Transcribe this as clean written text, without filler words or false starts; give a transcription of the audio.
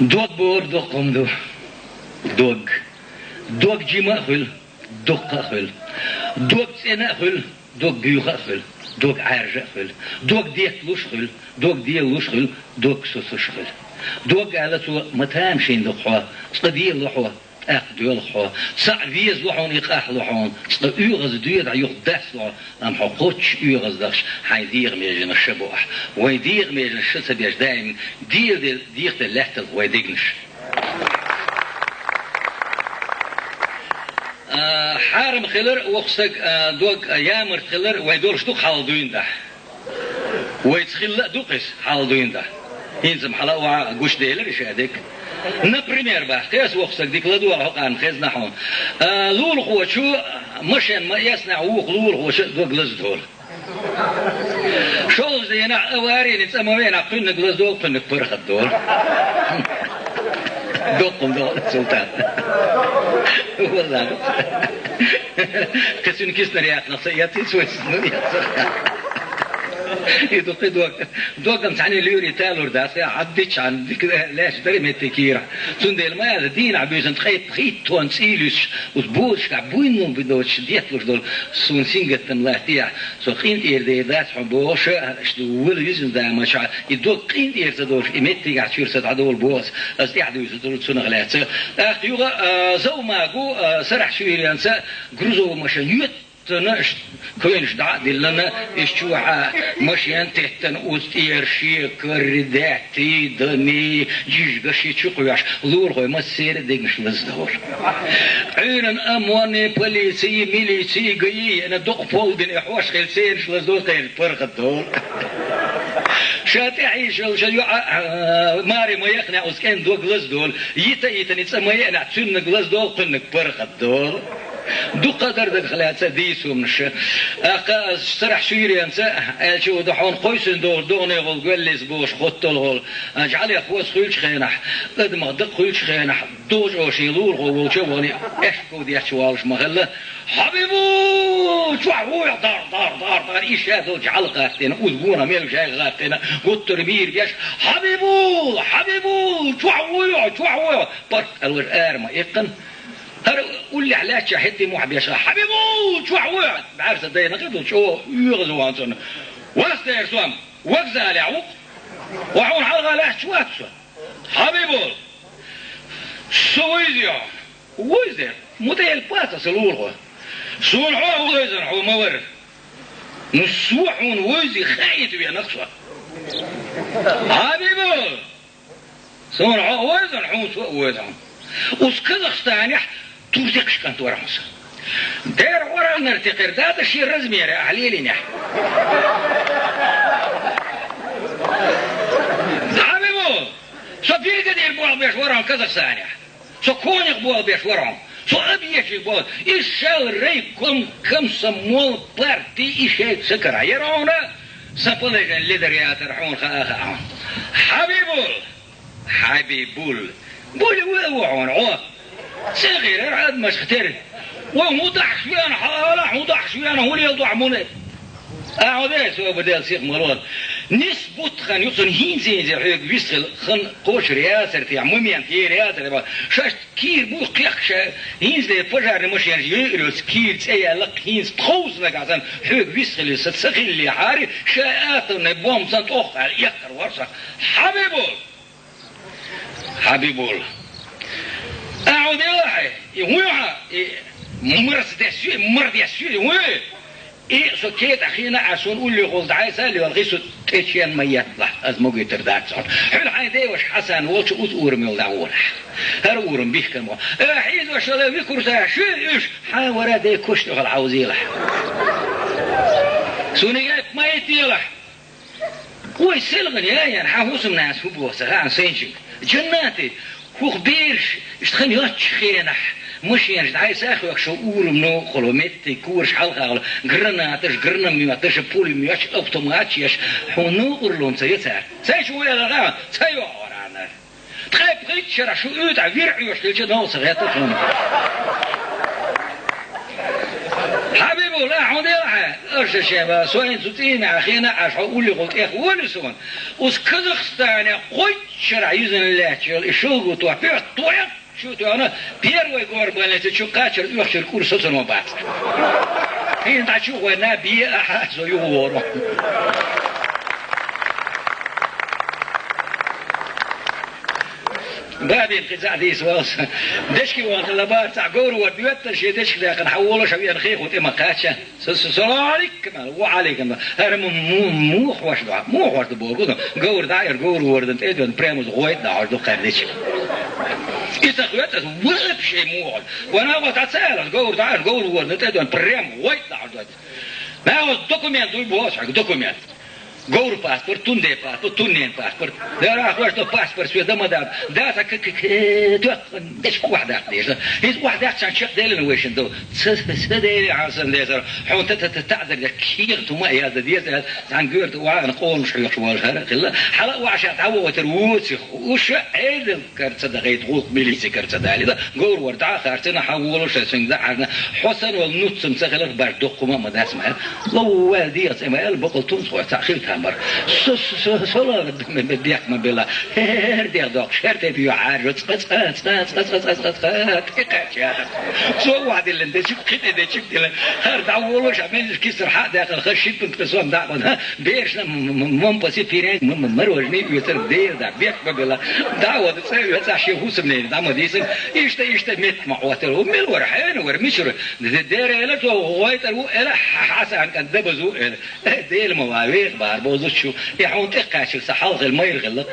دوغ بور دوغ قمدو دوغ جيما خل دوغ خل دوغ سنة خل دوغ بيوخ خل دوغ عارجة خل دوغ ديك لوش خل دوغ ديك لوش خل دوغ سوسوش خل دوغ على سو متام شين دوغ صديق لوحوا أخدو لحوا سعفيز لحون يقاح لحون يغز ديد عيوخ داس لحون أم حقوش يغز داش حيدير ميجن الشبوح ويدير ميجن الشتة بيش دايم دير اللحتل ويديقنش حارم خلر وخسك دوغ يامر خلر ويدورش دوغ حالدوين ده ويتخل دوغس حالدوين ده ينزم حلاوة قوش ديلر يشادك например ба қияс оқсақ дикладу алған хезнахон лул хочу машин ясна ух лул хочу доглаз дол шол зена аварии цамовена кунник глаз дол кунник пырхат дол доқом дол султан والله كسون كيسنا رياض نصياتي سويس دوغ متعني ليوري تالور داسي عدتش عن ذيك لاش دري متكيرة سند الماء دين عبيزن خيط تون سيلوش وتبوش كعبوين مو بدوش ديتلوش دول سون سينجت ملاتيع سو قين إير دي داس حبوش اشتو ول يزن دا ما شاء يدوغ قين إير تدوش إمتي قاعد شير سدعدول بوس أستيحدو يسدول سون غلات أخت يوغا زو ماغو سرح شوير ينسى جروزو مشان يوت تناش كوينش دعدي لنا اشتوعا مشيان تهتن اوستير شي كرداتي دني جيش قشي تشقياش لور غوي ما سير دينش لزدور عينا امواني بوليسي ميليسي قيي انا دوق فولدن احواش خلسينش لزدور قيل فرق الدور شاتي عيش ماري ما يقنع اسكان دوق لزدول يتا نتسمى يقنع تسنك لزدول قنك فرق الدور دو قدر دخلات ديسو منش أقا سرح شيري أنت شو دحون قيسن دور دوني غول قلس بوش خطل غول أجعل يا خوس خيلش خينح قد ما دق خيلش خينح دوج أوشيلور غول شواني إحكو دي أشوالش مغلة حبيبو شو دار إيش هذا جعل قاتنا أذبونا ميل شاي قاتنا قلت ربير بيش حبيبو شو برك الور آرما إقن هر قول لي علاش شاهدتي مو حبيش حبيبو شو عواد بعرف صدقني نقدر شو يغزو عنصنا واستير سوام وغزال يعوق وحون حلقة لا شو حبيبو سويزيا ويزر موديل باتا سلوله سولحو ويزر حو مور نسوحون ويزي خايت بيا نقصه حبيبو سولحو ويزر حو ويزر وسكذا توزيقش كانت ورمسا دير ورا نرتقر دادا شي رزميري أحليلي نح حبيبو سو بيرقى دير بوال بيش ورهم كذا ثانية سو كونيق بوال بيش ورهم سو أبيشي بوال إشال ريكم كم سمول بارتي إشيك سكرا يرونا سبلجن لدريات رحون خاخا حبيبول بولي وعون عوه صغير عاد مش ختار ومضح شويان حالا وضح شويان هو اللي يضع منه أعوذ سوى بدال سيق مروان نسبت خان يوصل هين زين حيك بيسخل خن قوش رياسر تي عموميان تي رياسر شاشت كير بو قيقش هين زي فجر مش يجرس كير تسيا لك هين تخوز لك عشان حيك بيسخل ستسخل اللي حاري شاءات نبوم سنت أخ يكر ورصة حبيبول أعوذ بالله يوها مرض يسوي وين إيه سكيت أخينا عشان أقول لي غلط عايز اللي والغيسو تيشين ما يطلع از موجي تردات صار حل عادي وش حسن وش أذور من الأول هرور بيه كم حيز وش لا بيكر شو إيش حاورا ده كشت غل عاوزيله سوني جاي ما يتيله هو يسلغني يعني حافظ من الناس هو بوسه عن سينشك جناتي هو خبيرش اشتخني هاتش خيرنح مش يعني عايز اخوك شو اقول منو خلومتي كورش حلقه قرناتش قرنا مياتش بولي مياتش اوتوماتيش هونو قرلون سيتار ساي شو ولا غا ساي ورانا تخيب قيتشرا شو يدع ويرعيوش ليش نوص غيتهم حبيبو لا عودي أرش الشباب سوين ستين أخينا عشان أقول قلت إيه ولسون وس كازاخستان قوي شرع يزن الله شو قلت وبيع طويل شو أنا بيروي قربان شو قاتل يخشر كورس سنة بعد هين تعشوا وانا بي أحسو يورو بابي القزاع ديس واس دشكي وانقلبار تاع قور وديوت شي دشكي لكن حولوا شويه نخيخ وتما قاتشه السلام عليكم وعليكم هذا مو خوش دعاء مو خوش بورغو قور داير قور وردن ايدن بريموس غويت داعش دو قردش إذا خوات ولا شيء مو وانا وتسال قور داير قور وردن ايدن بريم غويت داعش ما هو دوكيمنت دو بوس دوكيمنت Gour passport, tunde passport, tunnen passport. Daar راح تو passport في دم دا دش واحد ليش هي واحد عشان شق ديلن ويشن دو سدي عشان ليزر حون تعذر كثير ثم يا ديت عن قرت وانا قول مش يخشوا الهرق حلا وعشان تعو تروس وش عيد كرت دقيت غوق ميليسي كرت دالي قور ورد اخرتنا حولوا شسن ده حسن والنص مسخلف بردقما ما ده اسمها لو ديت زي البقل تونس وتاخير تمر سولا بديك ما بلا هردي دوك شرط بيو عارج سو واحد اللي انت شوف كده ده شوف ده هرد اولش عمل كسر حق داخل خشيت بنت قسوم دعوه بيش مم بسي فيريك مروجني يتر دير ده بيك ما بلا دعوه تسوي هسه شي هو سمني دعوه ديسن يشت مت مع وتر ومل ورحين ورمشر دير له غويت له حسن كان دبزو ديل مواويق باربوزو شو يحون تقاشل صحالغ المير غلط